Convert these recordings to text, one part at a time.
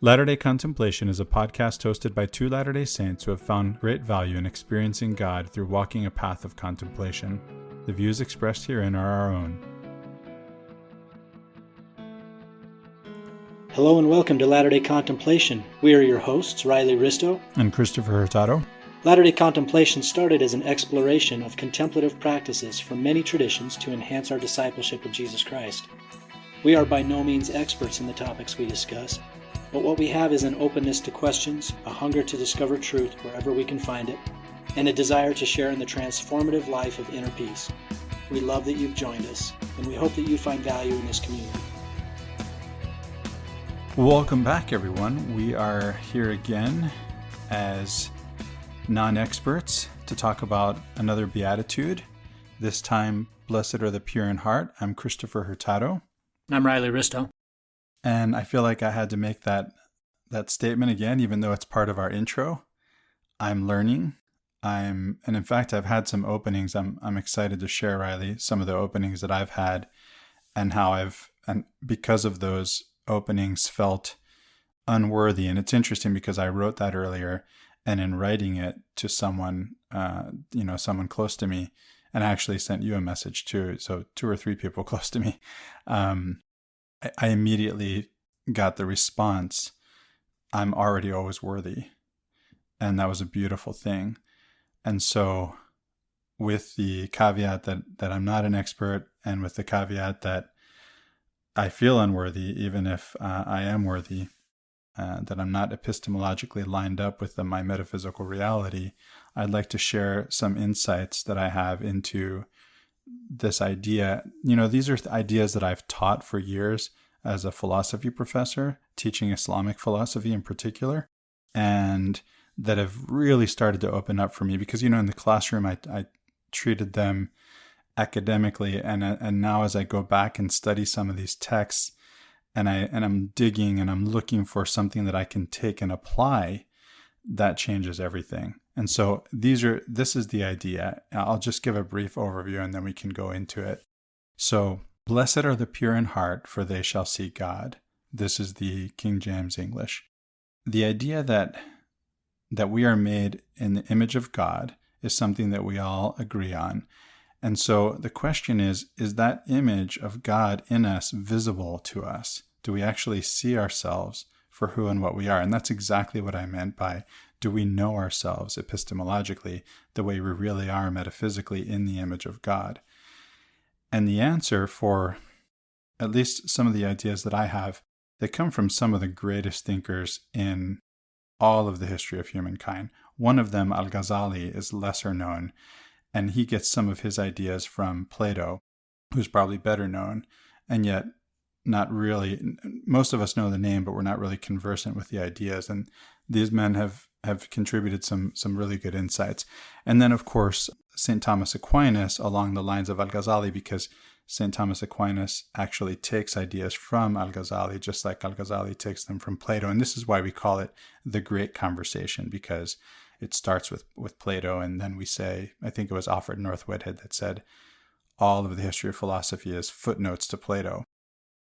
Latter-day Contemplation is a podcast hosted by two Latter-day Saints who have found great value in experiencing God through walking a path of contemplation. The views expressed herein are our own. Hello and welcome to Latter-day Contemplation. We are your hosts, Riley Risto And Christopher Hurtado. Latter-day Contemplation started as an exploration of contemplative practices from many traditions to enhance our discipleship of Jesus Christ. We are by no means experts in the topics we discuss, but what we have is an openness to questions, a hunger to discover truth wherever we can find it, and a desire to share in the transformative life of inner peace. We love that you've joined us, and we hope that you find value in this community. Welcome back, everyone. We are here again as non-experts to talk about another Beatitude. This time, blessed are the pure in heart. I'm Christopher Hurtado. I'm Riley Risto. And I feel like I had to make that statement again, even though it's part of our intro. I'm learning. And in fact, I've had some openings. I'm excited to share, Riley, some of the openings that I've had and how and because of those openings, felt unworthy. And it's interesting because I wrote that earlier, and in writing it to someone, someone close to me, and I actually sent you a message too. So 2 or 3 people close to me. I immediately got the response, I'm already always worthy. And that was a beautiful thing. And so with the caveat that I'm not an expert, and with the caveat that I feel unworthy, even if I am worthy, that I'm not epistemologically lined up with my metaphysical reality, I'd like to share some insights that I have into this idea. These are ideas that I've taught for years as a philosophy professor, teaching Islamic philosophy in particular, and that have really started to open up for me because, in the classroom, I treated them academically, and now as I go back and study some of these texts, and I'm digging and I'm looking for something that I can take and apply, that changes everything. And so this is the idea. I'll just give a brief overview and then we can go into it. So, blessed are the pure in heart, for they shall see God. This is the King James English. The idea that we are made in the image of God is something that we all agree on. And so the question is that image of God in us visible to us? Do we actually see ourselves for who and what we are? And that's exactly what I meant by, do we know ourselves epistemologically the way we really are metaphysically in the image of God? And the answer, for at least some of the ideas that I have, they come from some of the greatest thinkers in all of the history of humankind. One of them, al-Ghazali, is lesser known, and he gets some of his ideas from Plato, who's probably better known, and yet not really. Most of us know the name, but we're not really conversant with the ideas. And these men have contributed some really good insights. And then, of course, St. Thomas Aquinas, along the lines of al-Ghazali, because St. Thomas Aquinas actually takes ideas from al-Ghazali, just like al-Ghazali takes them from Plato. And this is why we call it the Great Conversation, because it starts with Plato, and then we say, I think it was Alfred North Whitehead that said, all of the history of philosophy is footnotes to Plato.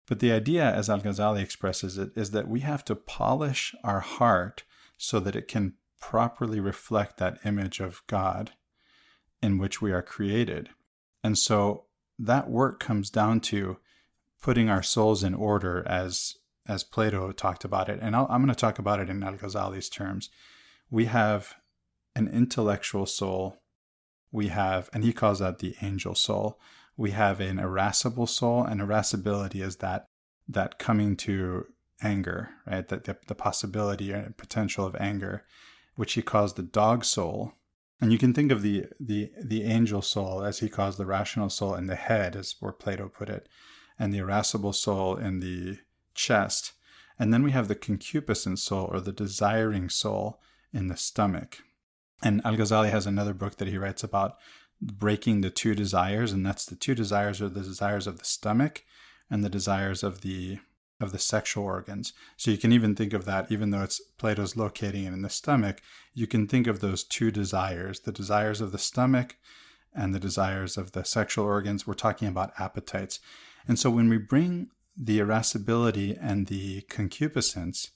But the idea, as al-Ghazali expresses it, is that we have to polish our heart so that it can properly reflect that image of God in which we are created. And so that work comes down to putting our souls in order, as Plato talked about it. And I'm going to talk about it in al-Ghazali's terms. We have an intellectual soul. We have, and he calls that the angel soul. We have an irascible soul, and irascibility is that coming to anger, right? That the possibility and potential of anger, which he calls the dog soul. And you can think of the angel soul, as he calls the rational soul, in the head, as where Plato put it, and the irascible soul in the chest. And then we have the concupiscent soul, or the desiring soul, in the stomach. And al-Ghazali has another book that he writes about breaking the 2 desires, and that's the 2 desires are the desires of the stomach and the desires of the sexual organs. So you can even think of that, even though Plato's locating it in the stomach, you can think of those 2 desires, the desires of the stomach and the desires of the sexual organs. We're talking about appetites. And so when we bring the irascibility and the concupiscence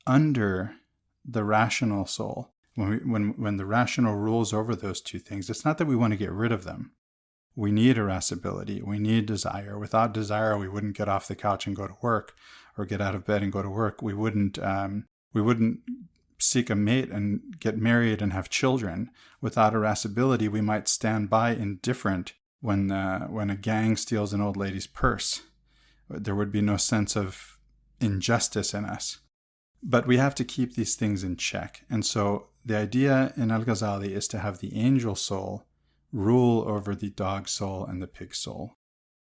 under the rational soul, when the rational rules over those two things, it's not that we want to get rid of them. We need irascibility. We need desire. Without desire, we wouldn't get off the couch and go to work, or get out of bed and go to work. We wouldn't seek a mate and get married and have children. Without irascibility, we might stand by indifferent when a gang steals an old lady's purse. There would be no sense of injustice in us. But we have to keep these things in check. And so the idea in al-Ghazali is to have the angel soul rule over the dog soul and the pig soul.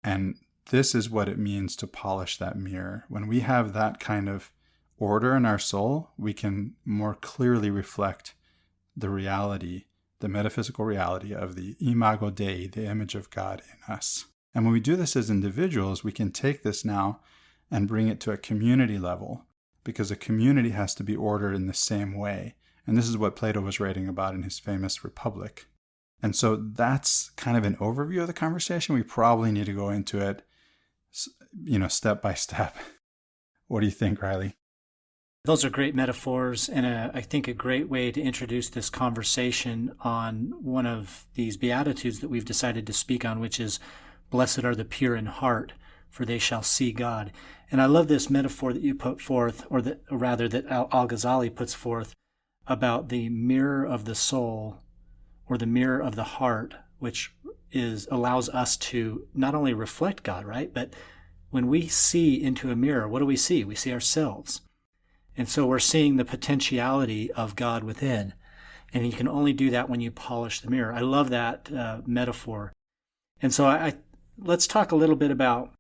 And this is what it means to polish that mirror. When we have that kind of order in our soul, we can more clearly reflect the reality, the metaphysical reality of the imago Dei, the image of God in us. And when we do this as individuals, we can take this now and bring it to a community level, because a community has to be ordered in the same way. And this is what Plato was writing about in his famous Republic. And so that's kind of an overview of the conversation. We probably need to go into it, step by step. What do you think, Riley? Those are great metaphors, and I think a great way to introduce this conversation on one of these Beatitudes that we've decided to speak on, which is, "Blessed are the pure in heart, for they shall see God." And I love this metaphor that you put forth, that al-Ghazali puts forth, about the mirror of the soul, or the mirror of the heart, which allows us to not only reflect God, right? But when we see into a mirror, what do we see? We see ourselves. And so we're seeing the potentiality of God within. And you can only do that when you polish the mirror. I love that metaphor. And so let's talk a little bit about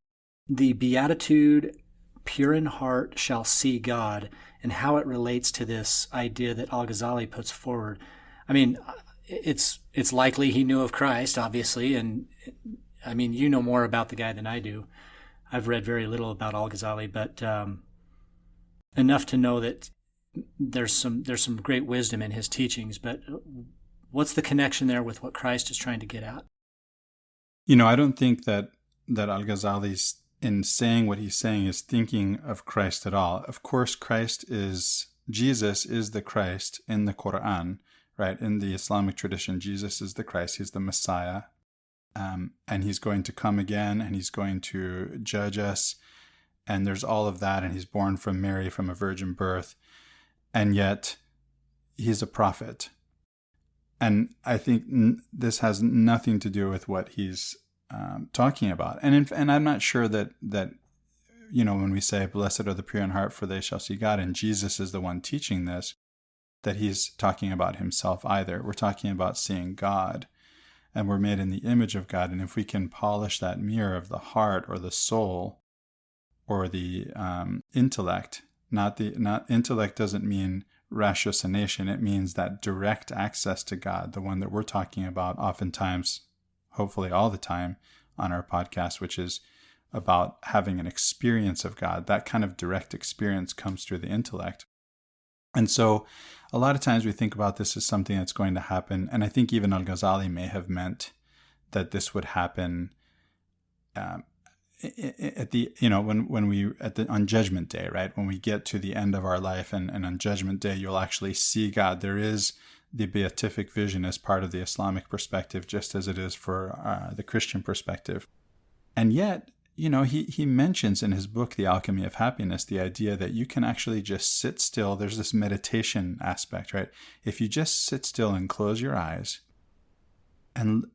the Beatitude, "Pure in heart shall see God," and how it relates to this idea that al-Ghazali puts forward. I mean, it's likely he knew of Christ, obviously, and I mean, you know more about the guy than I do. I've read very little about al-Ghazali, but enough to know that there's some great wisdom in his teachings. But what's the connection there with what Christ is trying to get at? I don't think that al-Ghazali's, in saying what he's saying, is thinking of Christ at all. Of course, Jesus is the Christ in the Quran, right? In the Islamic tradition, Jesus is the Christ. He's the Messiah. And he's going to come again, and he's going to judge us. And there's all of that. And he's born from Mary, from a virgin birth. And yet he's a prophet. And I think this has nothing to do with what he's talking about. And I'm not sure that when we say, "Blessed are the pure in heart, for they shall see God," and Jesus is the one teaching this, that he's talking about himself either. We're talking about seeing God, and we're made in the image of God. And if we can polish that mirror of the heart or the soul or the intellect, not intellect doesn't mean ratiocination. It means that direct access to God, the one that we're talking about oftentimes, hopefully all the time on our podcast, which is about having an experience of God. That kind of direct experience comes through the intellect. And so a lot of times we think about this as something that's going to happen. And I think even al-Ghazali may have meant that this would happen on Judgment Day, right? When we get to the end of our life, and on Judgment Day, you'll actually see God. There is the beatific vision as part of the Islamic perspective, just as it is for the Christian perspective. And yet, he mentions in his book, The Alchemy of Happiness, the idea that you can actually just sit still. There's this meditation aspect, right? If you just sit still and close your eyes and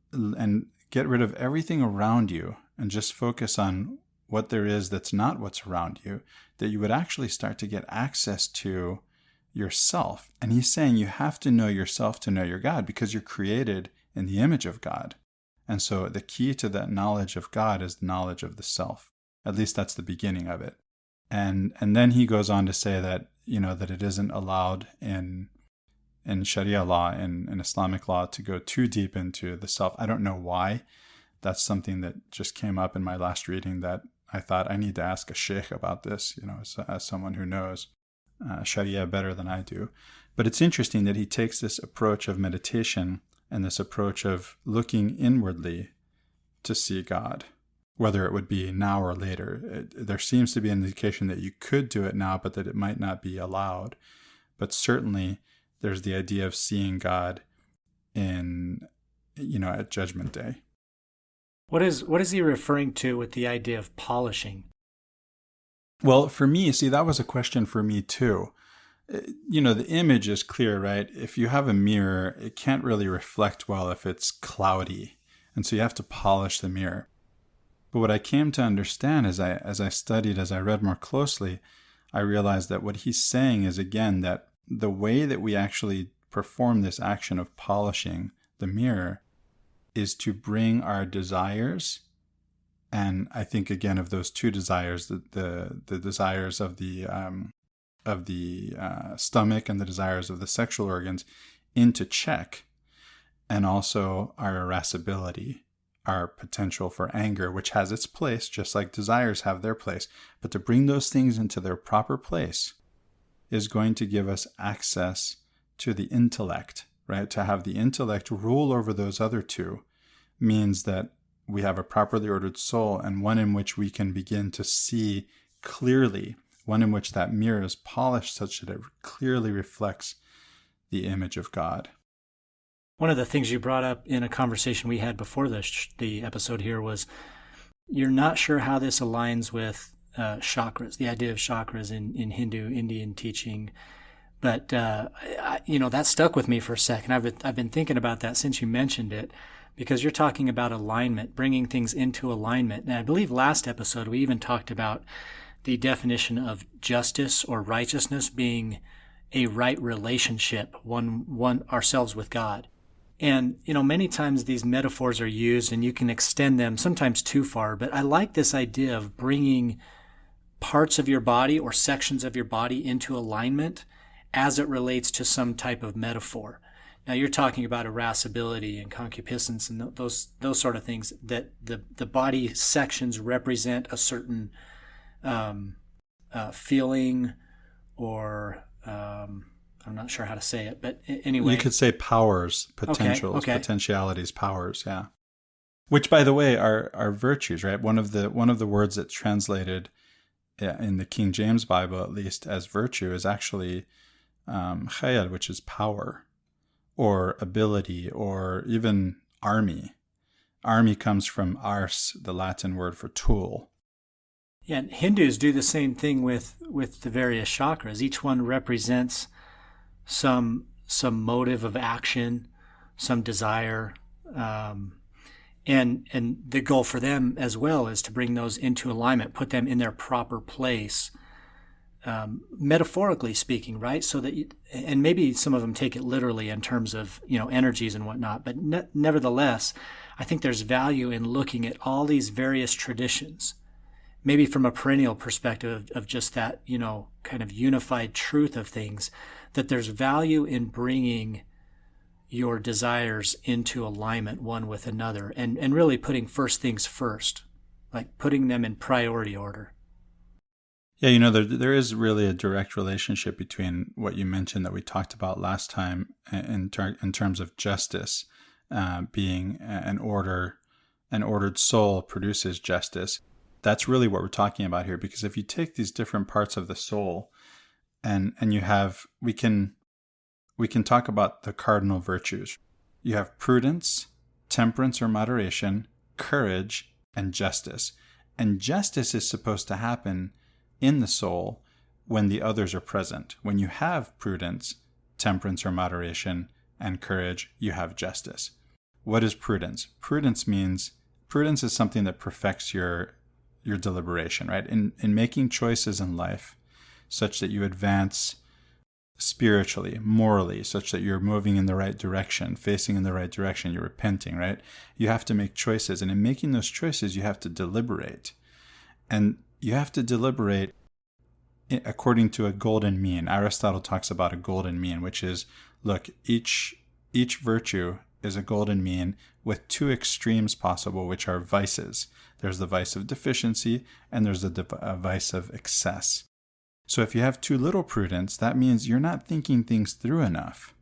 get rid of everything around you and just focus on what there is that's not what's around you, that you would actually start to get access to yourself. And he's saying you have to know yourself to know your God, because you're created in the image of God. And so the key to that knowledge of God is the knowledge of the self. At least that's the beginning of it. And then he goes on to say that, that it isn't allowed in Sharia law, in Islamic law, to go too deep into the self. I don't know why. That's something that just came up in my last reading that I thought I need to ask a sheikh about this, as someone who knows Sharia better than I do. But it's interesting that he takes this approach of meditation and this approach of looking inwardly to see God, whether it would be now or later. There seems to be an indication that you could do it now, but that it might not be allowed. But certainly there's the idea of seeing God at Judgment Day. What is he referring to with the idea of polishing? Well, for me, see, that was a question for me too. The image is clear, right? If you have a mirror, it can't really reflect well if it's cloudy. And so you have to polish the mirror. But what I came to understand as I studied, as I read more closely, I realized that what he's saying is, again, that the way that we actually perform this action of polishing the mirror is to bring our desires, and I think again of those two desires, the desires of the stomach and the desires of the sexual organs, into check, and also our irascibility, our potential for anger, which has its place, just like desires have their place. But to bring those things into their proper place is going to give us access to the intellect, right? To have the intellect rule over those other two means that we have a properly ordered soul, and one in which we can begin to see clearly, one in which that mirror is polished such that it clearly reflects the image of God. One of the things you brought up in a conversation we had before the episode here was you're not sure how this aligns with chakras, the idea of chakras in Hindu, Indian teaching. But, that stuck with me for a second. I've been thinking about that since you mentioned it, because you're talking about alignment, bringing things into alignment. And I believe last episode we even talked about the definition of justice or righteousness being a right relationship, one ourselves with God. And, many times these metaphors are used and you can extend them sometimes too far, but I like this idea of bringing parts of your body or sections of your body into alignment as it relates to some type of metaphor. Now you're talking about irascibility and concupiscence and those sort of things, that the body sections represent a certain feeling, or I'm not sure how to say it, but anyway. You could say powers, potentials, okay. potentialities, powers, yeah. Which, by the way, are virtues, right? One of the words that's translated in the King James Bible, at least, as virtue is actually chayal, which is power, or ability, or even army. Army comes from ars, the Latin word for tool. Yeah, and Hindus do the same thing with the various chakras. Each one represents some motive of action, some desire, and the goal for them as well is to bring those into alignment, put them in their proper place, metaphorically speaking, right? So that and maybe some of them take it literally in terms of energies and whatnot, but nevertheless, I think there's value in looking at all these various traditions, maybe from a perennial perspective of just that kind of unified truth of things, that there's value in bringing your desires into alignment one with another, and really putting first things first, like putting them in priority order. Yeah, there is really a direct relationship between what you mentioned that we talked about last time in terms of justice, being an ordered soul produces justice. That's really what we're talking about here, because if you take these different parts of the soul and we can talk about the cardinal virtues. You have prudence, temperance or moderation, courage, and justice. And justice is supposed to happen in the soul when the others are present. When you have prudence, temperance or moderation, and courage, you have justice. What is prudence? Prudence is something that perfects your deliberation, right? In making choices in life such that you advance spiritually, morally, such that you're moving in the right direction, facing in the right direction, you're repenting, right? You have to make choices. And in making those choices, you have to deliberate. And you have to deliberate according to a golden mean. Aristotle talks about a golden mean, which is, look, each virtue is a golden mean with two extremes possible, which are vices. There's the vice of deficiency, and there's a vice of excess. So if you have too little prudence, that means you're not thinking things through enough,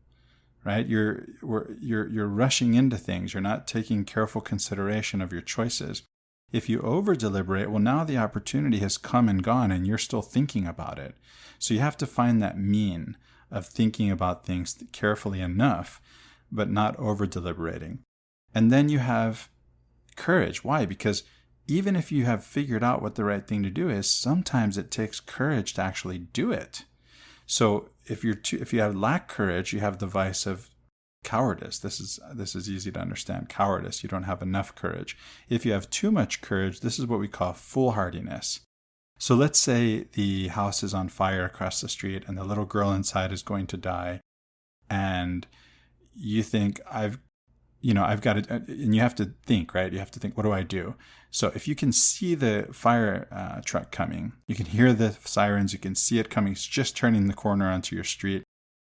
right? You're rushing into things. You're not taking careful consideration of your choices. If you over deliberate, well, now the opportunity has come and gone and you're still thinking about it. So you have to find that mean of thinking about things carefully enough, but not over deliberating. And then you have courage. Why? Because even if you have figured out what the right thing to do is, sometimes it takes courage to actually do it. So if you have lack courage, you have the vice of cowardice. This is easy to understand. Cowardice. You don't have enough courage. If you have too much courage, this is what we call foolhardiness. So let's say the house is on fire across the street and the little girl inside is going to die, and you think I've got to, and you have to think, right? You have to think, what do I do? So if you can see the fire truck coming, you can hear the sirens, you can see it coming, it's just turning the corner onto your street.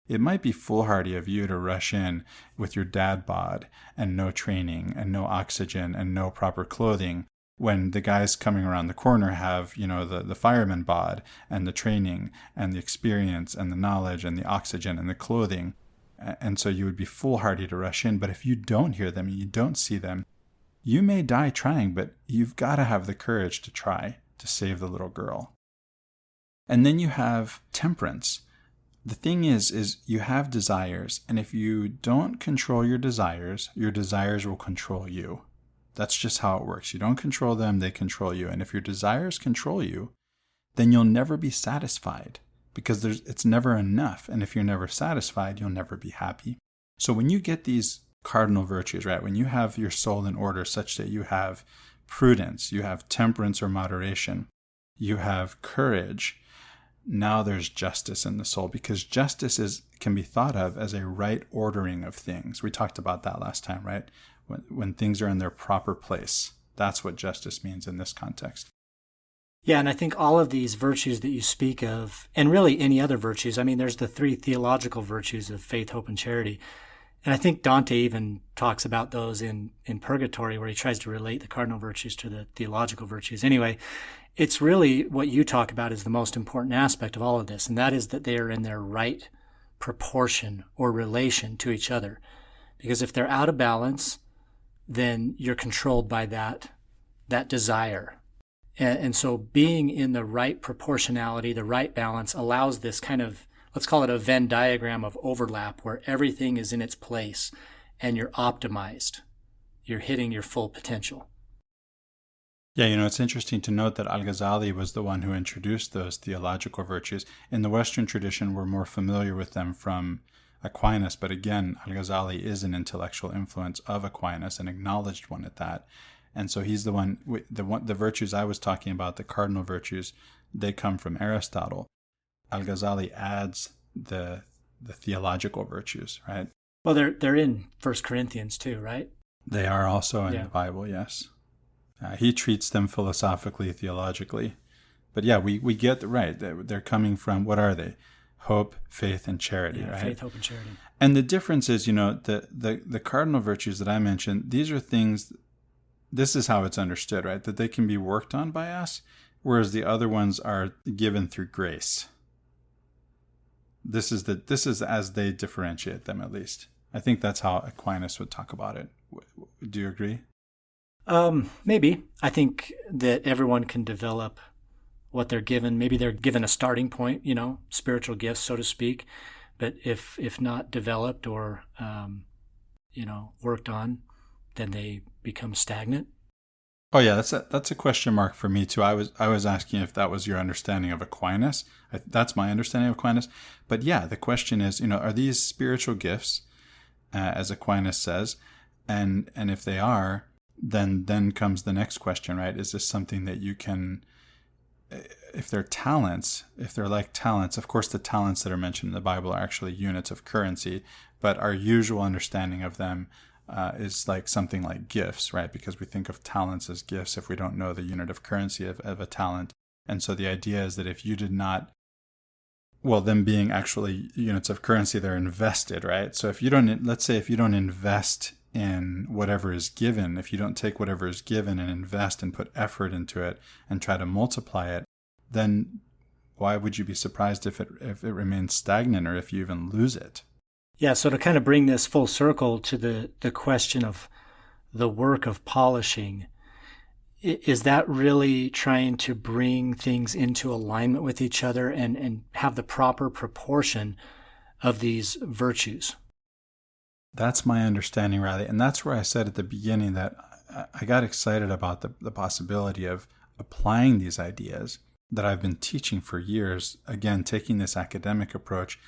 It might be foolhardy of you to rush in with your dad bod and no training and no oxygen and no proper clothing when the guys coming around the corner have, the fireman bod and the training and the experience and the knowledge and the oxygen and the clothing. And so you would be foolhardy to rush in. But if you don't hear them and you don't see them, you may die trying, but you've got to have the courage to try to save the little girl. And then you have temperance. The thing is you have desires, and if you don't control your desires will control you. That's just how it works. You don't control them, they control you. And if your desires control you, then you'll never be satisfied, because it's never enough. And if you're never satisfied, you'll never be happy. So when you get these cardinal virtues, right, when you have your soul in order such that you have prudence, you have temperance or moderation, you have courage, now there's justice in the soul, because justice can be thought of as a right ordering of things. We talked about that last time, right? When things are in their proper place. That's what justice means in this context. Yeah, and I think all of these virtues that you speak of, and really any other virtues, there's the 3 theological virtues of faith, hope, and charity. And I think Dante even talks about those in Purgatory, where he tries to relate the cardinal virtues to the theological virtues. Anyway, it's really what you talk about is the most important aspect of all of this, and that is that they are in their right proportion or relation to each other. Because if they're out of balance, then you're controlled by that desire. And so being in the right proportionality, the right balance, allows this kind of, let's call it a Venn diagram of overlap, where everything is in its place and you're optimized. You're hitting your full potential. Yeah, it's interesting to note that al-Ghazali was the one who introduced those theological virtues. In the Western tradition, we're more familiar with them from Aquinas, but again, al-Ghazali is an intellectual influence of Aquinas, an acknowledged one at that. And so he's the virtues I was talking about, the cardinal virtues, they come from Aristotle. Al-Ghazali adds the theological virtues, right? Well, they're in 1 Corinthians too, right? They are also in the Bible, yes. He treats them philosophically, theologically. But yeah, we get right. They're coming from, what are they? Hope, faith, and charity, right? Faith, hope, and charity. And the difference is, the cardinal virtues that I mentioned, these are things, this is how it's understood, right? That they can be worked on by us, whereas the other ones are given through grace. This is as they differentiate them, at least. I think that's how Aquinas would talk about it. Do you agree? Maybe. I think that everyone can develop what they're given. Maybe they're given a starting point, spiritual gifts, so to speak. But if not developed or, worked on, then they become stagnant. Oh yeah, that's a question mark for me too. I was asking if that was your understanding of Aquinas. That's my understanding of Aquinas. But yeah, the question is, are these spiritual gifts, as Aquinas says, and if they are, then comes the next question, right? Is this something that you can, if they're talents, if they're like talents, of course the talents that are mentioned in the Bible are actually units of currency, but our usual understanding of them is like something like gifts, right? Because we think of talents as gifts if we don't know the unit of currency of a talent. And so the idea is that if you did not, well, them being actually units of currency, they're invested, right? So if you don't, let's say if you don't invest in whatever is given, if you don't take whatever is given and invest and put effort into it and try to multiply it, then why would you be surprised if it remains stagnant or if you even lose it? Yeah, so to kind of bring this full circle to the question of the work of polishing, Is that really trying to bring things into alignment with each other and have the proper proportion of these virtues? That's my understanding, Riley. And that's where I said at the beginning that I got excited about the possibility of applying these ideas that I've been teaching for years, again, taking this academic approach,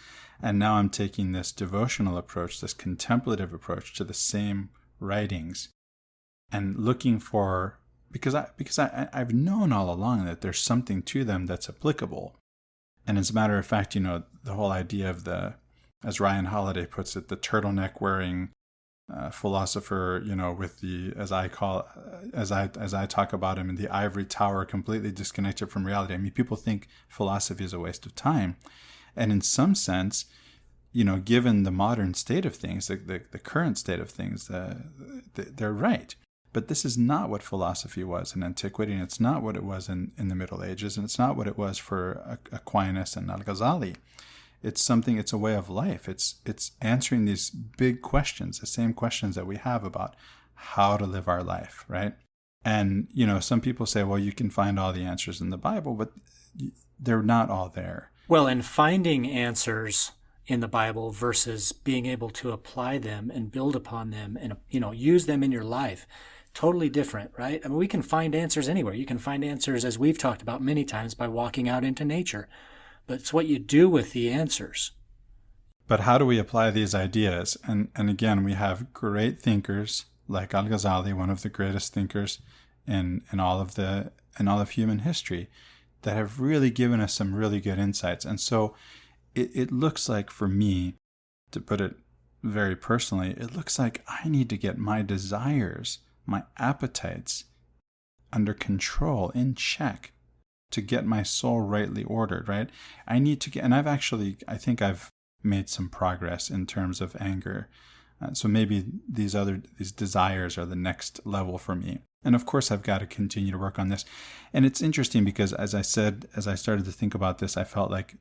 and now I'm taking this devotional approach, this contemplative approach to the same writings, and looking for, because I've known all along that there's something to them that's applicable. And as a matter of fact, the whole idea of as Ryan Holiday puts it, the turtleneck wearing philosopher, with the, as I talk about him, in the ivory tower, completely disconnected from reality. I mean, people think philosophy is a waste of time. And in some sense, given the modern state of things, the current state of things, they're right. But this is not what philosophy was in antiquity, and it's not what it was in the Middle Ages, and it's not what it was for Aquinas and al-Ghazali. It's a way of life. It's answering these big questions, the same questions that we have about how to live our life, right? And, some people say, well, you can find all the answers in the Bible, but they're not all there. Well, and finding answers in the Bible versus being able to apply them and build upon them and, use them in your life, totally different, right? I mean, we can find answers anywhere. You can find answers, as we've talked about many times, by walking out into nature. But it's what you do with the answers. But how do we apply these ideas? And again, we have great thinkers like al-Ghazali, one of the greatest thinkers in all of human history, that have really given us some really good insights. And so it looks like, for me, to put it very personally, it looks like I need to get my desires, my appetites under control, in check, to get my soul rightly ordered, right? I need to get, and I think I've made some progress in terms of anger. So maybe these desires are the next level for me. And of course, I've got to continue to work on this. And it's interesting because, as I said, as I started to think about this, I felt like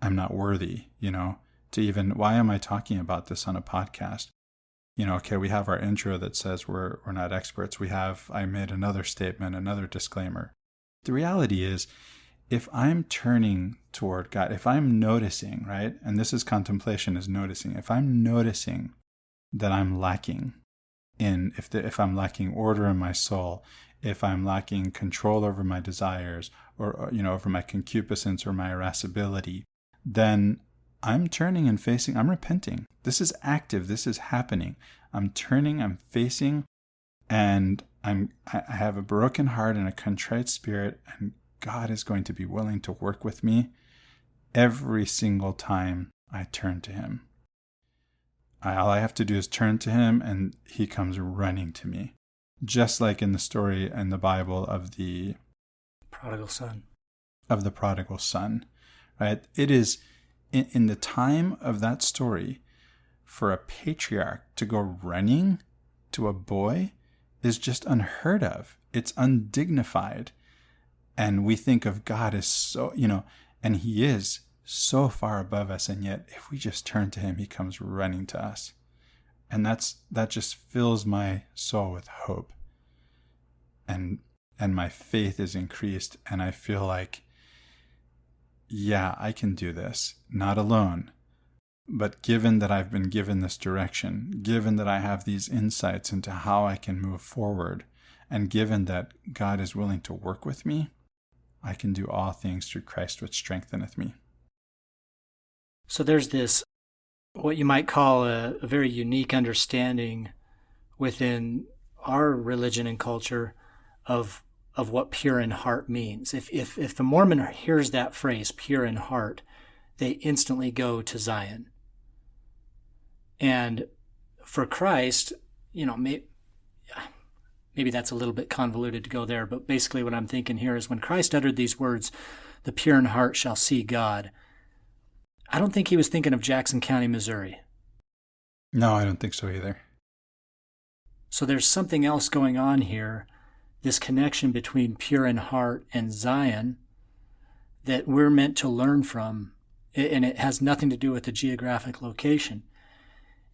I'm not worthy, to even, why am I talking about this on a podcast? Okay, we have our intro that says we're not experts. I made another statement, another disclaimer. The reality is, if I'm turning toward God, if I'm noticing, right, and this is contemplation, is noticing, if I'm noticing that I'm lacking if I'm lacking order in my soul, if I'm lacking control over my desires, or over my concupiscence or my irascibility, then I'm turning and facing, I'm repenting. This is active, this is happening. I'm turning, I'm facing, and I have a broken heart and a contrite spirit, and God is going to be willing to work with me every single time I turn to Him. All I have to do is turn to Him, and He comes running to me. Just like in the story in the Bible of the prodigal son. Right? It is in the time of that story, for a patriarch to go running to a boy is just unheard of. It's undignified. And we think of God as so, and He is so far above us. And yet, if we just turn to Him, He comes running to us. And that just fills my soul with hope. And my faith is increased. And I feel like, yeah, I can do this, not alone. But given that I've been given this direction, given that I have these insights into how I can move forward, and given that God is willing to work with me, I can do all things through Christ which strengtheneth me. So there's this, what you might call a very unique understanding within our religion and culture of what pure in heart means. If the Mormon hears that phrase, pure in heart, they instantly go to Zion. And for Christ, maybe that's a little bit convoluted to go there, but basically what I'm thinking here is when Christ uttered these words, the pure in heart shall see God, I don't think He was thinking of Jackson County, Missouri. No, I don't think so either. So there's something else going on here, this connection between pure in heart and Zion that we're meant to learn from, and it has nothing to do with the geographic location.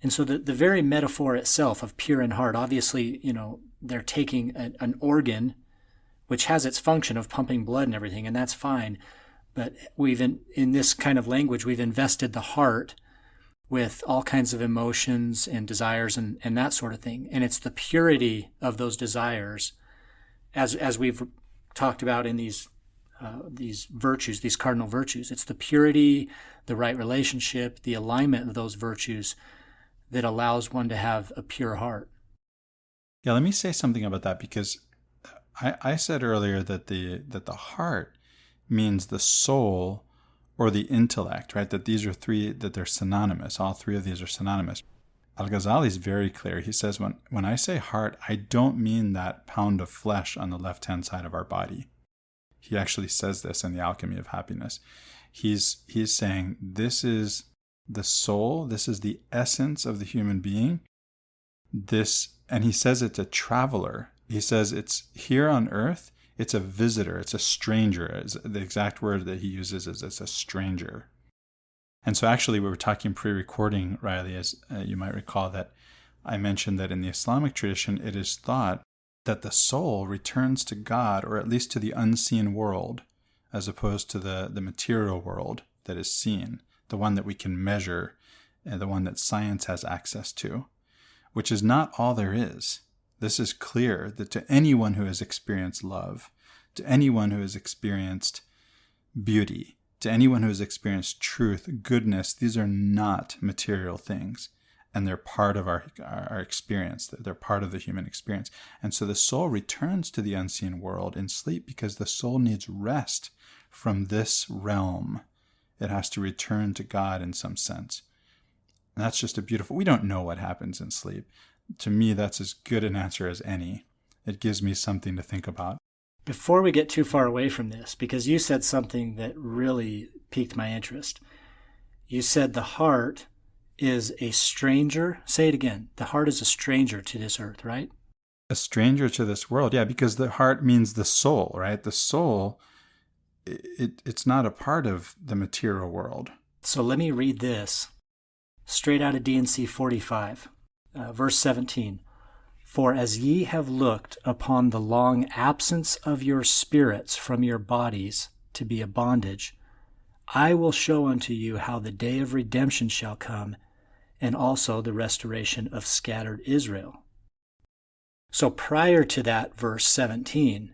And so the very metaphor itself of pure in heart, obviously, they're taking an organ which has its function of pumping blood and everything, and that's fine. But in this kind of language, we've invested the heart with all kinds of emotions and desires and that sort of thing. And it's the purity of those desires, as we've talked about in these virtues, these cardinal virtues. It's the purity, the right relationship, the alignment of those virtues that allows one to have a pure heart. Yeah, let me say something about that, because I said earlier that the heart means the soul or the intellect, right? That these are three, that they're synonymous. All three of these are synonymous. Al-Ghazali is very clear. He says, when I say heart, I don't mean that pound of flesh on the left-hand side of our body. He actually says this in the Alchemy of Happiness. He's saying this is the soul, this is the essence of the human being. And he says it's a traveler. He says it's here on earth, it's a visitor, it's a stranger. The exact word that he uses is it's a stranger. And so actually we were talking pre-recording, Riley, as you might recall, that I mentioned that in the Islamic tradition, it is thought that the soul returns to God, or at least to the unseen world, as opposed to the material world that is seen, the one that we can measure, and the one that science has access to, which is not all there is. This is clear that to anyone who has experienced love, to anyone who has experienced beauty, to anyone who has experienced truth, goodness, these are not material things. And they're part of our experience. They're part of the human experience. And so the soul returns to the unseen world in sleep because the soul needs rest from this realm. It has to return to God in some sense. And that's just we don't know what happens in sleep. To me, that's as good an answer as any. It gives me something to think about. Before we get too far away from this, because you said something that really piqued my interest. You said the heart is a stranger. Say it again. The heart is a stranger to this earth, right? A stranger to this world, yeah, because the heart means the soul, right? The soul, it's not a part of the material world. So let me read this straight out of D&C 45, verse 17. For as ye have looked upon the long absence of your spirits from your bodies to be a bondage, I will show unto you how the day of redemption shall come, and also the restoration of scattered Israel. So prior to that, verse 17,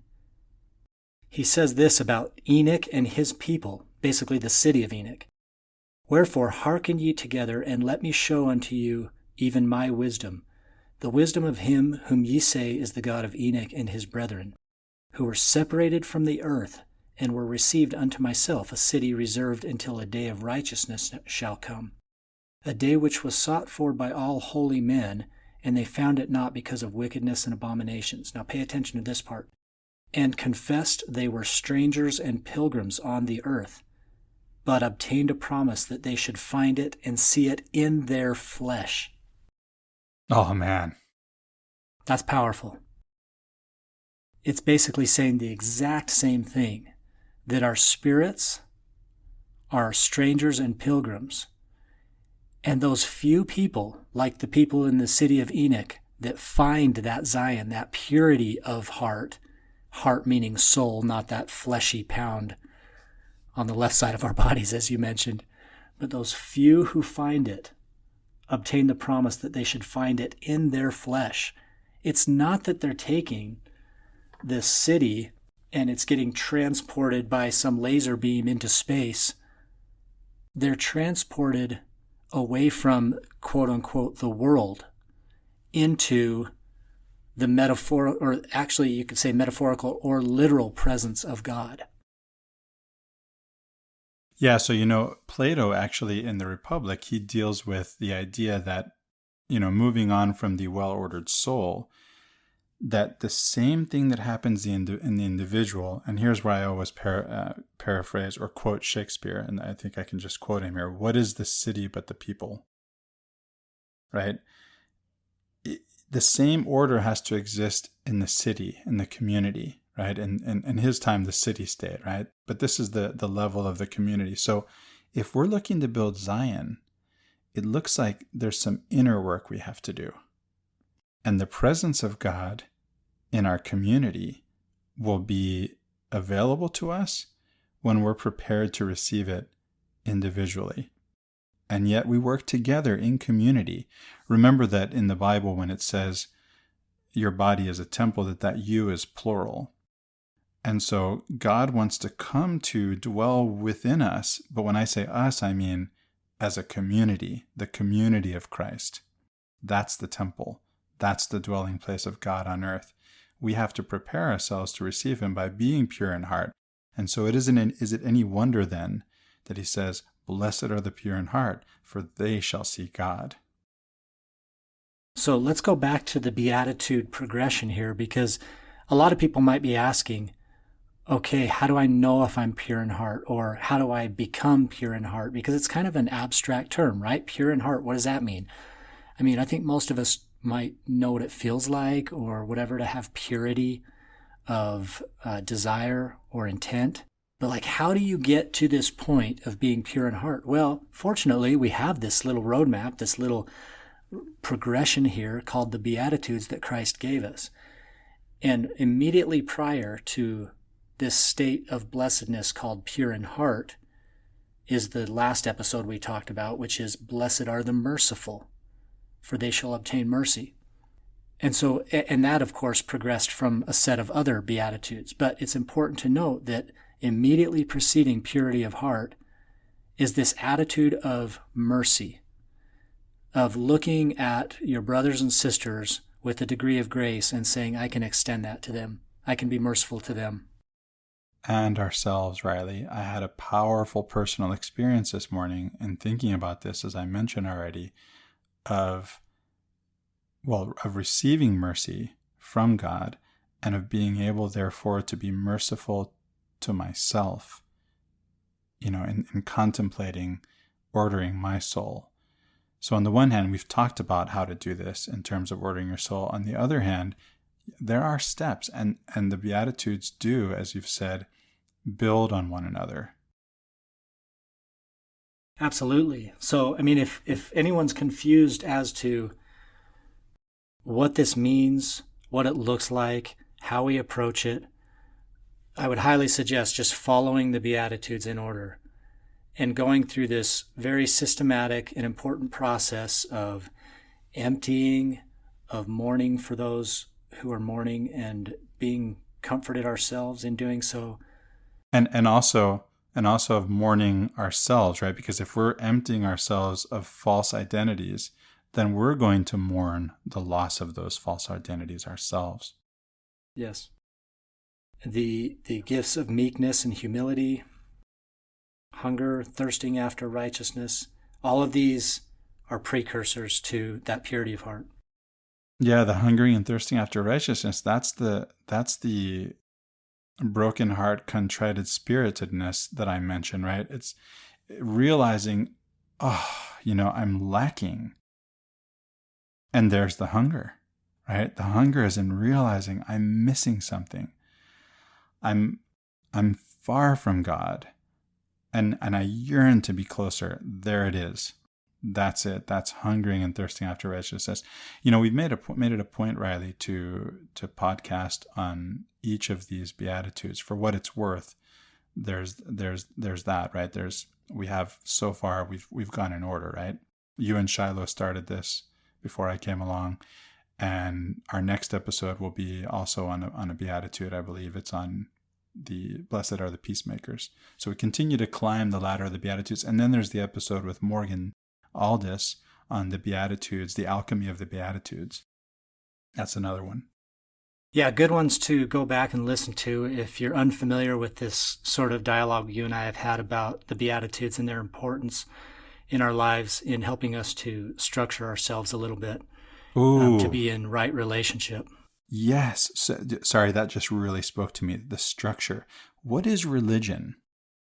he says this about Enoch and his people, basically the city of Enoch. Wherefore hearken ye together, and let me show unto you even my wisdom, the wisdom of him whom ye say is the God of Enoch and his brethren, who were separated from the earth, and were received unto myself, a city reserved until a day of righteousness shall come, a day which was sought for by all holy men, and they found it not because of wickedness and abominations. Now pay attention to this part. And confessed they were strangers and pilgrims on the earth, but obtained a promise that they should find it and see it in their flesh. Oh, man. That's powerful. It's basically saying the exact same thing, that our spirits are strangers and pilgrims. And those few people, like the people in the city of Enoch, that find that Zion, that purity of heart meaning soul, not that fleshy pound on the left side of our bodies, as you mentioned, but those few who find it obtain the promise that they should find it in their flesh. It's not that they're taking this city and it's getting transported by some laser beam into space. They're transported away from, quote unquote, the world into the metaphorical, or actually you could say metaphorical or literal presence of God. Yeah, so, Plato actually in the Republic, he deals with the idea that, moving on from the well-ordered soul, that the same thing that happens in the individual, and here's where I always paraphrase or quote Shakespeare, and I think I can just quote him here, what is the city but the people? Right? The same order has to exist in the city, in the community, right? And in his time, the city-state, right? But this is the level of the community. So if we're looking to build Zion, it looks like there's some inner work we have to do. And the presence of God in our community will be available to us when we're prepared to receive it individually. And yet we work together in community. Remember that in the Bible, when it says your body is a temple, that you is plural. And so God wants to come to dwell within us. But when I say us, I mean as a community, the community of Christ. That's the temple. That's the dwelling place of God on earth. We have to prepare ourselves to receive him by being pure in heart. And so is it any wonder then that he says, "Blessed are the pure in heart, for they shall see God." So let's go back to the Beatitude progression here, because a lot of people might be asking, okay, how do I know if I'm pure in heart? Or how do I become pure in heart? Because it's kind of an abstract term, right? Pure in heart, what does that mean? I mean, I think most of us might know what it feels like or whatever to have purity of desire or intent. But like, how do you get to this point of being pure in heart? Well, fortunately, we have this little roadmap, this little progression here called the Beatitudes that Christ gave us. And immediately prior to this state of blessedness called pure in heart is the last episode we talked about, which is blessed are the merciful, for they shall obtain mercy. And so, and that of course progressed from a set of other Beatitudes. But it's important to note that immediately preceding purity of heart is this attitude of mercy, of looking at your brothers and sisters with a degree of grace and saying, I can extend that to them. I can be merciful to them. And ourselves, Riley. I had a powerful personal experience this morning in thinking about this, as I mentioned already, of receiving mercy from God and of being able, therefore, to be merciful to myself, in contemplating, ordering my soul. So on the one hand, we've talked about how to do this in terms of ordering your soul. On the other hand, there are steps, and the Beatitudes do, as you've said, build on one another. Absolutely. So, I mean, if anyone's confused as to what this means, what it looks like, how we approach it, I would highly suggest just following the Beatitudes in order and going through this very systematic and important process of emptying, of mourning for those who are mourning, and being comforted ourselves in doing so. And also of mourning ourselves, right? Because if we're emptying ourselves of false identities, then we're going to mourn the loss of those false identities ourselves. Yes. The gifts of meekness and humility, hunger, thirsting after righteousness, all of these are precursors to that purity of heart. Yeah, the hungering and thirsting after righteousness, that's the broken heart, contrite spiritedness that I mentioned, right? It's realizing, I'm lacking. And there's the hunger, right? The hunger is in realizing I'm missing something. I'm far from God, and I yearn to be closer. There it is. That's it. That's hungering and thirsting after righteousness. We've made it a point, Riley, to podcast on each of these Beatitudes. For what it's worth, there's that, right? We have so far, we've gone in order, right? You and Shiloh started this before I came along, and our next episode will be also on a Beatitude. I believe it's on the Blessed are the Peacemakers. So we continue to climb the ladder of the Beatitudes, and then there's the episode with Morgan Aldis on the Beatitudes, the Alchemy of the Beatitudes. That's another one. Yeah, good ones to go back and listen to if you're unfamiliar with this sort of dialogue you and I have had about the Beatitudes and their importance in our lives in helping us to structure ourselves a little bit, to be in right relationship. Yes. Sorry, that just really spoke to me. The structure. What is religion?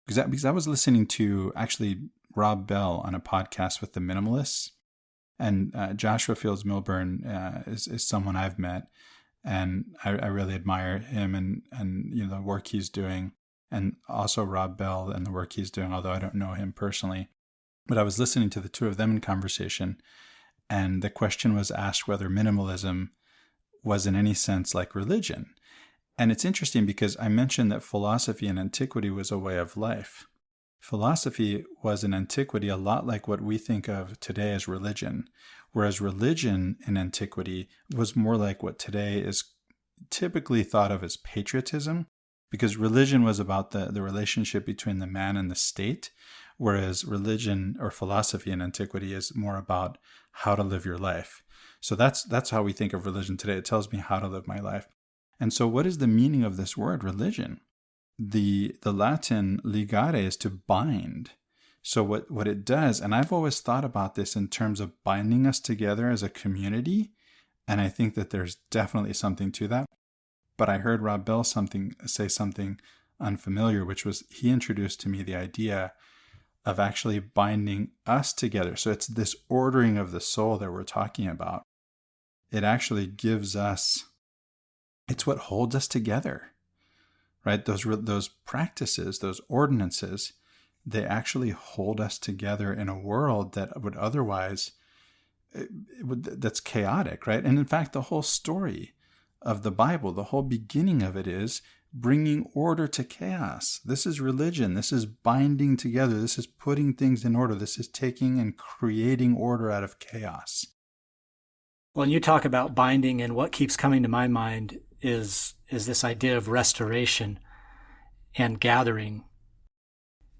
Because I was listening to actually Rob Bell on a podcast with the Minimalists, and Joshua Fields Milburn is someone I've met, and I really admire him and the work he's doing, and also Rob Bell and the work he's doing, although I don't know him personally. But I was listening to the two of them in conversation, and the question was asked whether minimalism was in any sense like religion. And it's interesting because I mentioned that philosophy in antiquity was a way of life. Philosophy was in antiquity a lot like what we think of today as religion, whereas religion in antiquity was more like what today is typically thought of as patriotism, because religion was about the relationship between the man and the state, whereas religion or philosophy in antiquity is more about how to live your life. So that's how we think of religion today. It tells me how to live my life. And so what is the meaning of this word, religion? The Latin ligare is to bind. So what it does, and I've always thought about this in terms of binding us together as a community, and I think that there's definitely something to that. But I heard Rob Bell say something unfamiliar, which was he introduced to me the idea of actually binding us together. So it's this ordering of the soul that we're talking about. It actually gives us, it's what holds us together, right? Those practices, those ordinances, they actually hold us together in a world that would otherwise, that's chaotic, right? And in fact, the whole story of the Bible, the whole beginning of it is bringing order to chaos. This is religion. This is binding together. This is putting things in order. This is taking and creating order out of chaos. Well, and you talk about binding, and what keeps coming to my mind is this idea of restoration and gathering.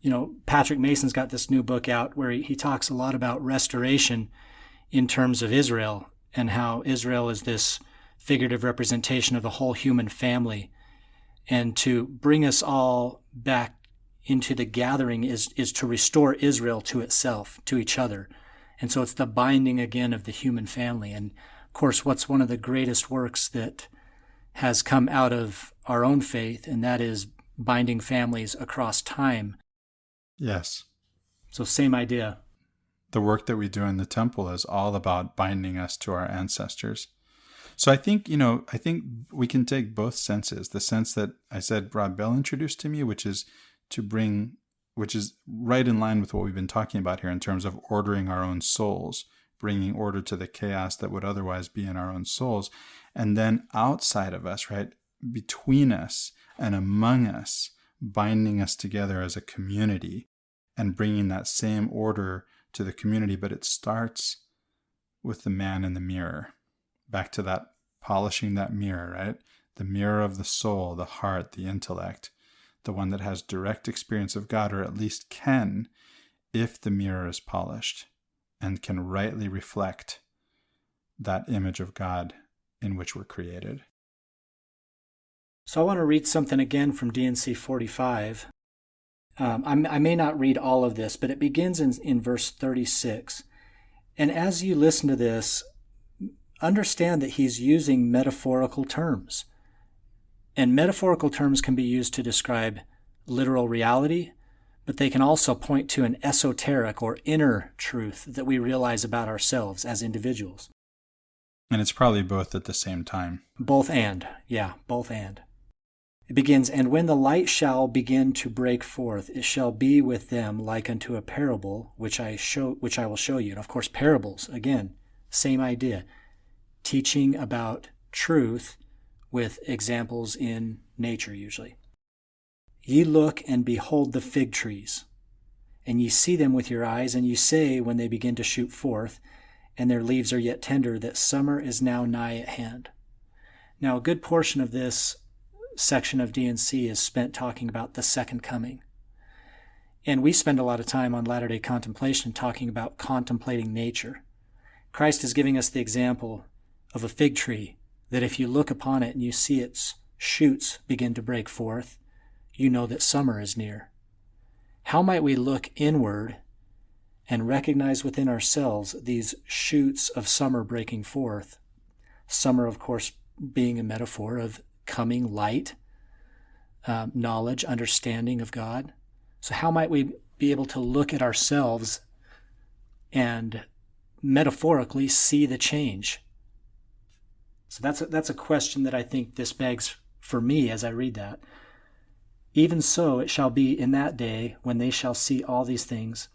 You know, Patrick Mason's got this new book out where he talks a lot about restoration in terms of Israel, and how Israel is this figurative representation of the whole human family. And to bring us all back into the gathering is to restore Israel to itself, to each other. And so it's the binding again of the human family. And of course, what's one of the greatest works that has come out of our own faith, and that is binding families across time. Yes. So same idea. The work that we do in the temple is all about binding us to our ancestors. So I think we can take both senses. The sense that I said Rob Bell introduced to me, which is right in line with what we've been talking about here in terms of ordering our own souls, bringing order to the chaos that would otherwise be in our own souls. And then outside of us, right, between us and among us, binding us together as a community and bringing that same order to the community. But it starts with the man in the mirror. Back to that, polishing that mirror, right? The mirror of the soul, the heart, the intellect, the one that has direct experience of God, or at least can, if the mirror is polished and can rightly reflect that image of God in which we're created. So I want to read something again from D&C 45. I may not read all of this, but it begins in verse 36. And as you listen to this, understand that he's using metaphorical terms. And metaphorical terms can be used to describe literal reality, but they can also point to an esoteric or inner truth that we realize about ourselves as individuals. And it's probably both at the same time. Both and. Yeah, both and. It begins, and when the light shall begin to break forth, it shall be with them like unto a parable, which I will show you. And of course, parables, again, same idea. Teaching about truth with examples in nature usually. Ye look and behold the fig trees, and ye see them with your eyes, and ye say when they begin to shoot forth, and their leaves are yet tender, that summer is now nigh at hand. Now a good portion of this section of D&C is spent talking about the second coming. And we spend a lot of time on Latter-day Contemplation talking about contemplating nature. Christ is giving us the example of a fig tree, that if you look upon it and you see its shoots begin to break forth, you know that summer is near. How might we look inward and recognize within ourselves these shoots of summer breaking forth? Summer, of course, being a metaphor of coming light, knowledge, understanding of God. So how might we be able to look at ourselves and metaphorically see the change? So that's a question that I think this begs for me as I read that. Even so it shall be in that day when they shall see all these things,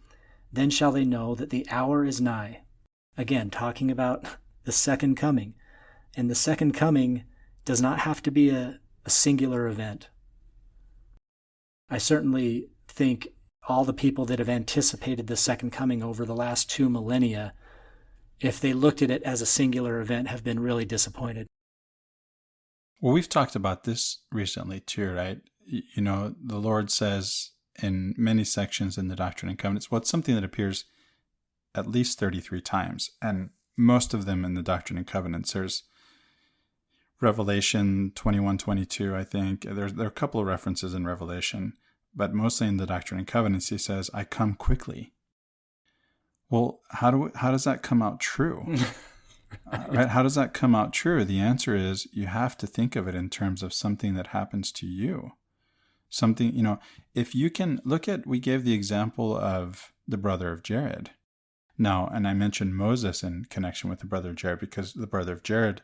then shall they know that the hour is nigh. Again, talking about the second coming. And the second coming does not have to be a a singular event. I certainly think all the people that have anticipated the second coming over the last 2 millennia, if they looked at it as a singular event, have been really disappointed. Well, we've talked about this recently too, right? The Lord says in many sections in the Doctrine and Covenants, well, it's something that appears at least 33 times, and most of them in the Doctrine and Covenants. There's Revelation 21, 22, I think. There are a couple of references in Revelation, but mostly in the Doctrine and Covenants, he says, I come quickly. Well, how does that come out true? Right? How does that come out true? The answer is you have to think of it in terms of something that happens to you. Something, if you can look at, we gave the example of the brother of Jared. Now, and I mentioned Moses in connection with the brother of Jared because the brother of Jared,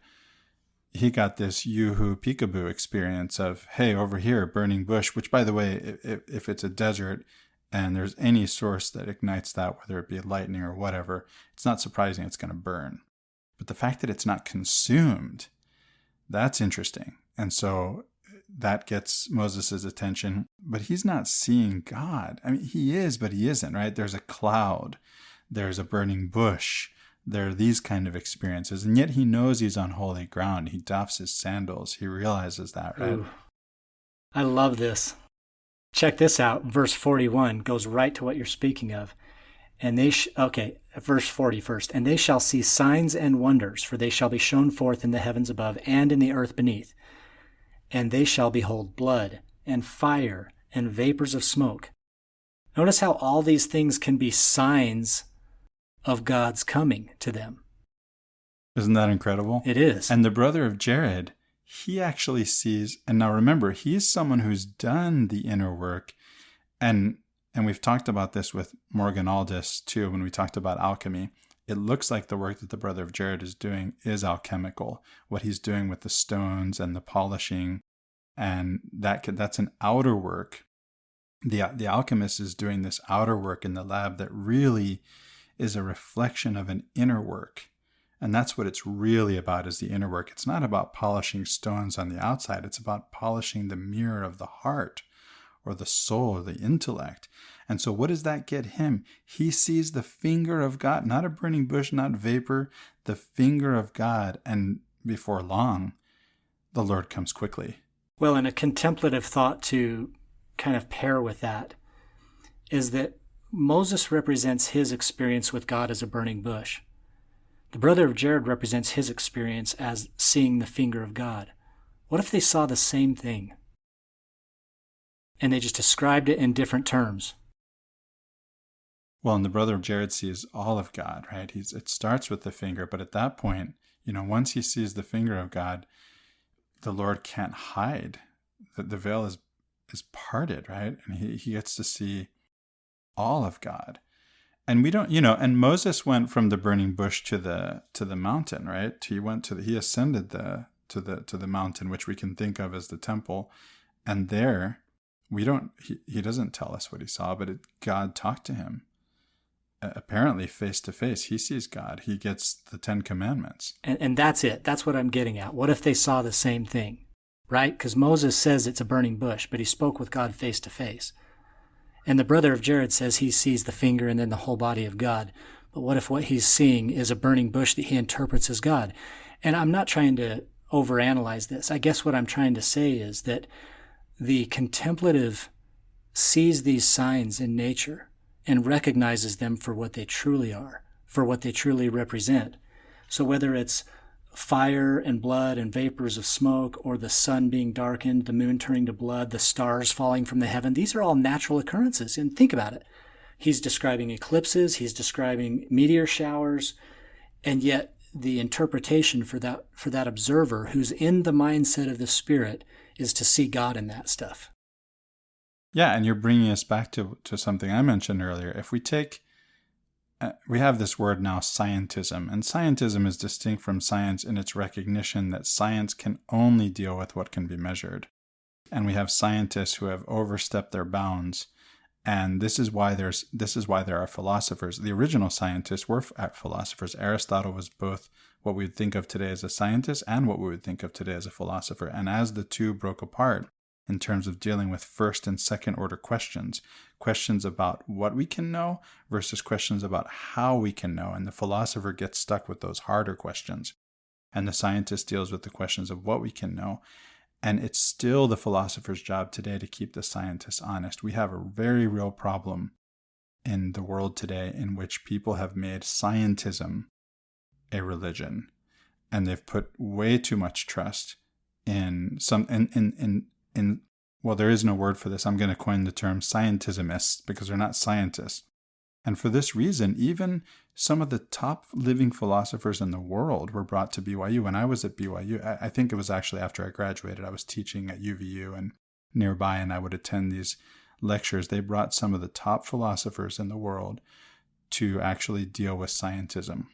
he got this yoo-hoo peekaboo experience of, hey, over here, burning bush, which, by the way, if it's a desert and there's any source that ignites that, whether it be lightning or whatever, it's not surprising it's going to burn. But the fact that it's not consumed, that's interesting. And so that gets Moses' attention, but he's not seeing God. I mean, he is, but he isn't, right? There's a cloud, there's a burning bush, there are these kind of experiences, and yet he knows he's on holy ground. He doffs his sandals. He realizes that, right? Ooh, I love this. Check this out. Verse 41 goes right to what you're speaking of. And verse 40 first. And they shall see signs and wonders, for they shall be shown forth in the heavens above and in the earth beneath. And they shall behold blood and fire and vapors of smoke. Notice how all these things can be signs of God's coming to them. Isn't that incredible? It is. And the brother of Jared, he actually sees, and now remember, he's someone who's done the inner work, and we've talked about this with Morgan Aldous too when we talked about alchemy. It looks like the work that the brother of Jared is doing is alchemical. What he's doing with the stones and the polishing, and that's an outer work. The alchemist is doing this outer work in the lab that really is a reflection of an inner work. And that's what it's really about, is the inner work. It's not about polishing stones on the outside. It's about polishing the mirror of the heart or the soul or the intellect. And so what does that get him? He sees the finger of God, not a burning bush, not vapor, the finger of God. And before long, the Lord comes quickly. Well, and a contemplative thought to kind of pair with that is that Moses represents his experience with God as a burning bush. The brother of Jared represents his experience as seeing the finger of God. What if they saw the same thing? And they just described it in different terms. Well, and the brother of Jared sees all of God, right? It starts with the finger, but at that point, once he sees the finger of God, the Lord can't hide. The veil is parted, right? And he gets to see all of God. And we don't, and Moses went from the burning bush to the mountain, right? He ascended to the mountain, which we can think of as the temple. And there, he doesn't tell us what he saw, but God talked to him. Apparently face to face. He sees God. He gets the 10 Commandments. And that's it. That's what I'm getting at. What if they saw the same thing, right? Because Moses says it's a burning bush, but he spoke with God face to face. And the brother of Jared says he sees the finger and then the whole body of God. But what if what he's seeing is a burning bush that he interprets as God? And I'm not trying to overanalyze this. I guess what I'm trying to say is that the contemplative sees these signs in nature and recognizes them for what they truly are, for what they truly represent. So whether it's fire and blood and vapors of smoke, or the sun being darkened, the moon turning to blood, the stars falling from the heaven, these are all natural occurrences. And think about it. He's describing eclipses, he's describing meteor showers, and yet the interpretation for that observer who's in the mindset of the Spirit is to see God in that stuff. Yeah, and you're bringing us back to something I mentioned earlier. If we take, we have this word now, scientism, and scientism is distinct from science in its recognition that science can only deal with what can be measured. And we have scientists who have overstepped their bounds And this is why there are philosophers. The original scientists were philosophers. Aristotle was both what we would think of today as a scientist and what we would think of today as a philosopher. And as the two broke apart in terms of dealing with first and second order questions about what we can know versus questions about how we can know, and the philosopher gets stuck with those harder questions, and the scientist deals with the questions of what we can know. And it's still the philosopher's job today to keep the scientists honest. We have a very real problem in the world today in which people have made scientism a religion, and they've put way too much trust in some well, there is no word for this. I'm going to coin the term scientismists because they're not scientists. And for this reason, even some of the top living philosophers in the world were brought to BYU. When I was at BYU, I think it was actually after I graduated, I was teaching at UVU and nearby, and I would attend these lectures. They brought some of the top philosophers in the world to actually deal with scientism,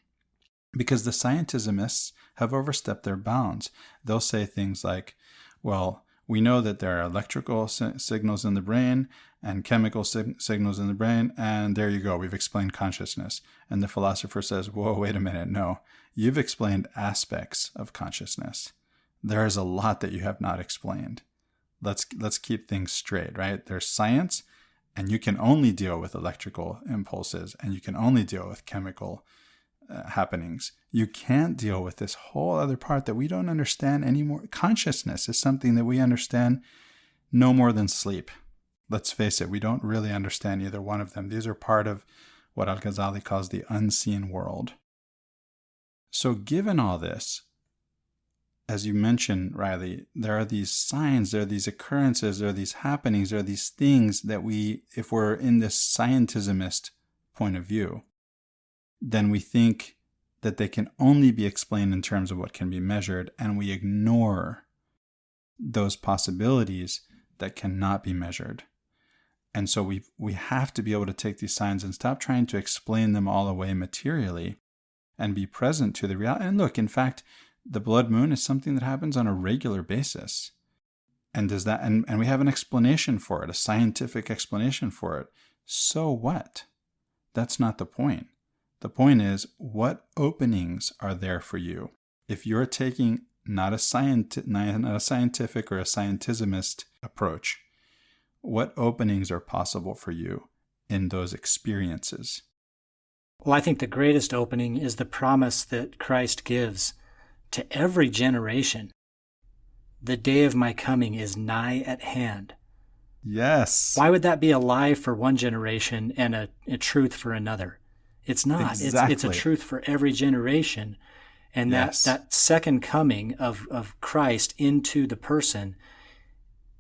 because the scientismists have overstepped their bounds. They'll say things like, well, we know that there are electrical signals in the brain and chemical signals in the brain, and there you go, we've explained consciousness. And the philosopher says, whoa, wait a minute, no, you've explained aspects of consciousness. There is a lot that you have not explained. Let's keep things straight, right? There's science, and you can only deal with electrical impulses, and you can only deal with chemical happenings. You can't deal with this whole other part that we don't understand anymore. Consciousness is something that we understand no more than sleep. Let's face it, we don't really understand either one of them. These are part of what al-Ghazali calls the unseen world. So given all this, as you mentioned, Riley, there are these signs, there are these occurrences, there are these happenings, there are these things that we, if we're in this scientismist point of view, then we think that they can only be explained in terms of what can be measured, and we ignore those possibilities that cannot be measured. And so we have to be able to take these signs and stop trying to explain them all away materially and be present to the reality. And look, in fact, the blood moon is something that happens on a regular basis. And does that, and we have an explanation for it, a scientific explanation for it. So what? That's not the point. The point is, what openings are there for you? If you're taking not a scientific or a scientismist approach, what openings are possible for you in those experiences? Well, I think the greatest opening is the promise that Christ gives to every generation. The day of my coming is nigh at hand. Yes. Why would that be a lie for one generation and a truth for another? It's not. Exactly. It's a truth for every generation. And yes. that second coming of Christ into the person,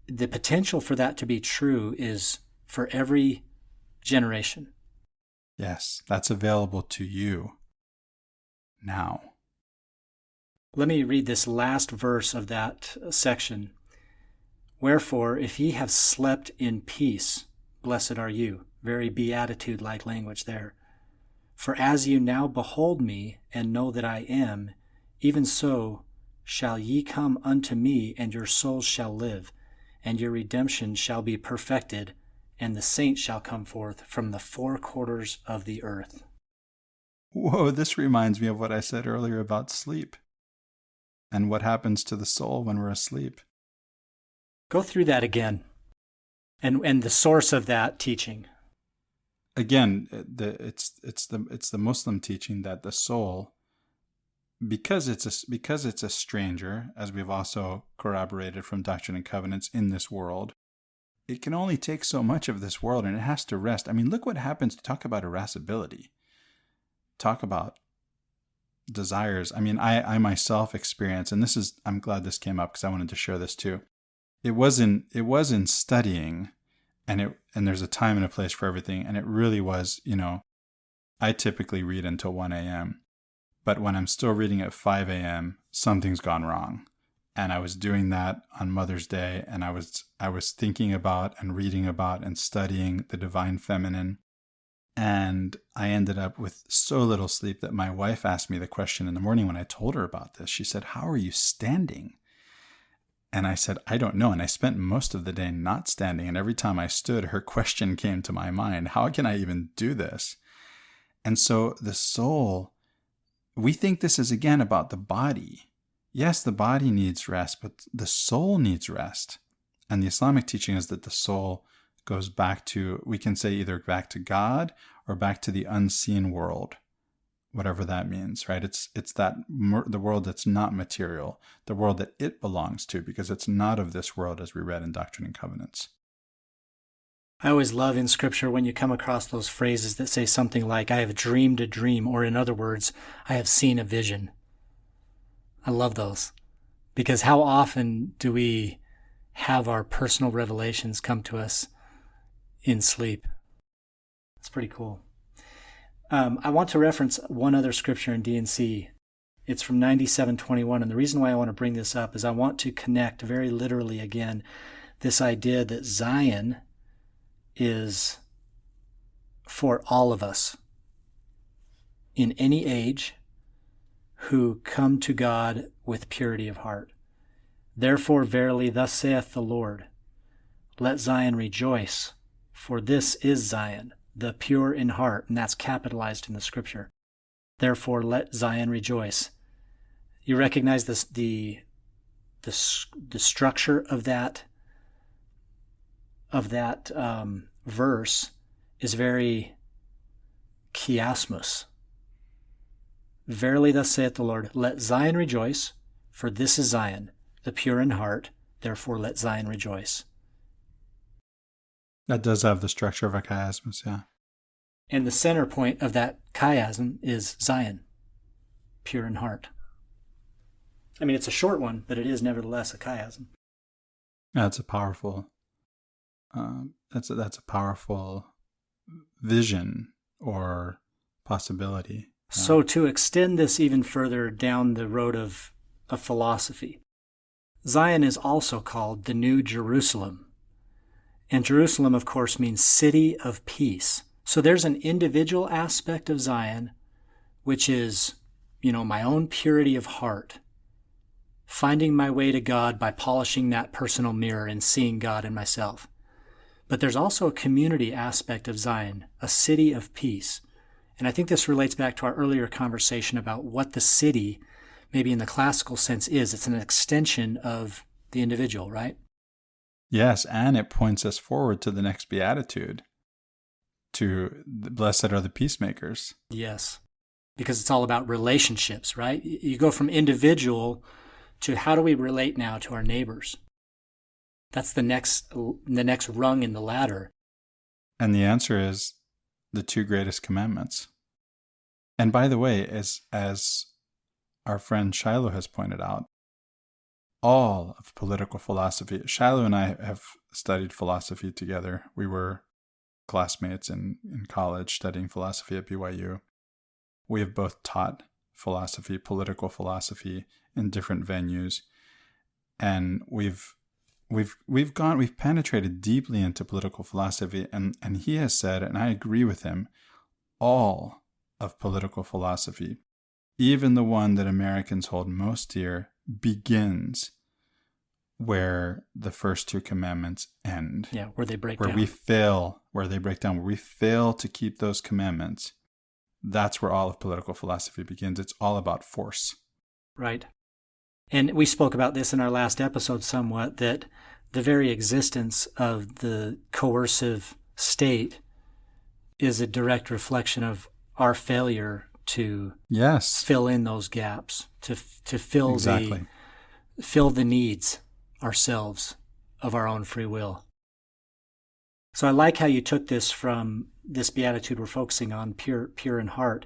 the potential for that to be true is for every generation. Yes, that's available to you now. Let me read this last verse of that section. Wherefore, if ye have slept in peace, blessed are you. Very beatitude-like language there. For as you now behold me and know that I am, even so shall ye come unto me, and your souls shall live, and your redemption shall be perfected, and the saints shall come forth from the four quarters of the earth. Whoa, this reminds me of what I said earlier about sleep and what happens to the soul when we're asleep. Go through that again, and the source of that teaching. Again, it's the Muslim teaching that the soul, because it's a stranger, as we've also corroborated from Doctrine and Covenants, in this world, it can only take so much of this world, and it has to rest. I mean, look what happens. Talk about irascibility. Talk about desires. I mean, I myself experience, and I'm glad this came up because I wanted to share this too. It was in studying. And there's a time and a place for everything. And it really was, I typically read until 1 a.m. But when I'm still reading at 5 a.m., something's gone wrong. And I was doing that on Mother's Day. And I was thinking about and reading about and studying the divine feminine. And I ended up with so little sleep that my wife asked me the question in the morning when I told her about this. She said, "How are you standing?" And I said, I don't know. And I spent most of the day not standing. And every time I stood, her question came to my mind. How can I even do this? And so the soul, we think this is again about the body. Yes, the body needs rest, but the soul needs rest. And the Islamic teaching is that the soul goes back to, we can say either back to God or back to the unseen world, whatever that means, right? It's that the world that's not material, the world that it belongs to, because it's not of this world, as we read in Doctrine and Covenants. I always love in Scripture when you come across those phrases that say something like, I have dreamed a dream, or in other words, I have seen a vision. I love those, because how often do we have our personal revelations come to us in sleep? It's pretty cool. I want to reference one other scripture in D&C. It's from 97:21, and the reason why I want to bring this up is I want to connect very literally again this idea that Zion is for all of us in any age who come to God with purity of heart. Therefore, verily, thus saith the Lord, let Zion rejoice, for this is Zion, the pure in heart, and that's capitalized in the scripture. Therefore, let Zion rejoice. You recognize this, the structure of that verse is very chiasmus. Verily, thus saith the Lord, let Zion rejoice, for this is Zion, the pure in heart, therefore let Zion rejoice. That does have the structure of a chiasmus, yeah. And the center point of that chiasm is Zion, pure in heart. I mean, it's a short one, but it is nevertheless a chiasm. That's a powerful. That's a powerful vision or possibility. So to extend this even further down the road of philosophy, Zion is also called the New Jerusalem. And Jerusalem, of course, means city of peace. So there's an individual aspect of Zion, which is, my own purity of heart, finding my way to God by polishing that personal mirror and seeing God in myself. But there's also a community aspect of Zion, a city of peace. And I think this relates back to our earlier conversation about what the city, maybe in the classical sense, is. It's an extension of the individual, right? Yes, and it points us forward to the next beatitude, to blessed are the peacemakers. Yes, because it's all about relationships, right? You go from individual to how do we relate now to our neighbors? That's the next rung in the ladder. And the answer is the two greatest commandments. And by the way, as our friend Shiloh has pointed out, all of political philosophy, Shiloh and I have studied philosophy together. We were classmates in college studying philosophy at BYU. We have both taught philosophy, political philosophy, in different venues. And we've penetrated deeply into political philosophy, and he has said, and I agree with him, all of political philosophy, even the one that Americans hold most dear, begins where the first two commandments end. Yeah, where they break down. Where they break down, where we fail to keep those commandments. That's where all of political philosophy begins. It's all about force. Right. And we spoke about this in our last episode somewhat, that the very existence of the coercive state is a direct reflection of our failure to fill in those gaps, to fill the needs ourselves of our own free will. So I like how you took this from this beatitude we're focusing on, pure in heart,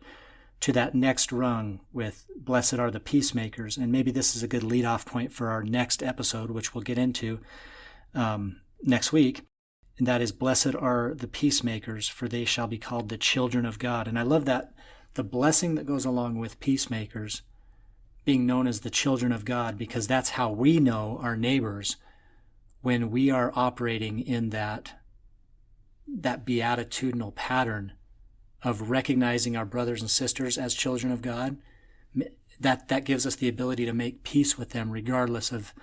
to that next rung with blessed are the peacemakers. And maybe this is a good lead-off point for our next episode, which we'll get into next week. And that is, blessed are the peacemakers, for they shall be called the children of God. And I love that, the blessing that goes along with peacemakers being known as the children of God, because that's how we know our neighbors when we are operating in that beatitudinal pattern of recognizing our brothers and sisters as children of God. That gives us the ability to make peace with them regardless of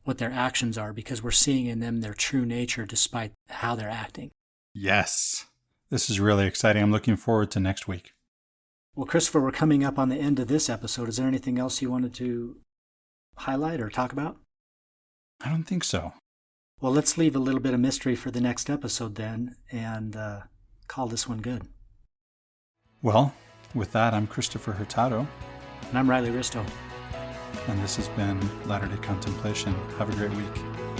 what their actions are, because we're seeing in them their true nature despite how they're acting. Yes. This is really exciting. I'm looking forward to next week. Well, Christopher, we're coming up on the end of this episode. Is there anything else you wanted to highlight or talk about? I don't think so. Well, let's leave a little bit of mystery for the next episode then, and call this one good. Well, with that, I'm Christopher Hurtado. And I'm Riley Risto. And this has been Latter-day Contemplation. Have a great week.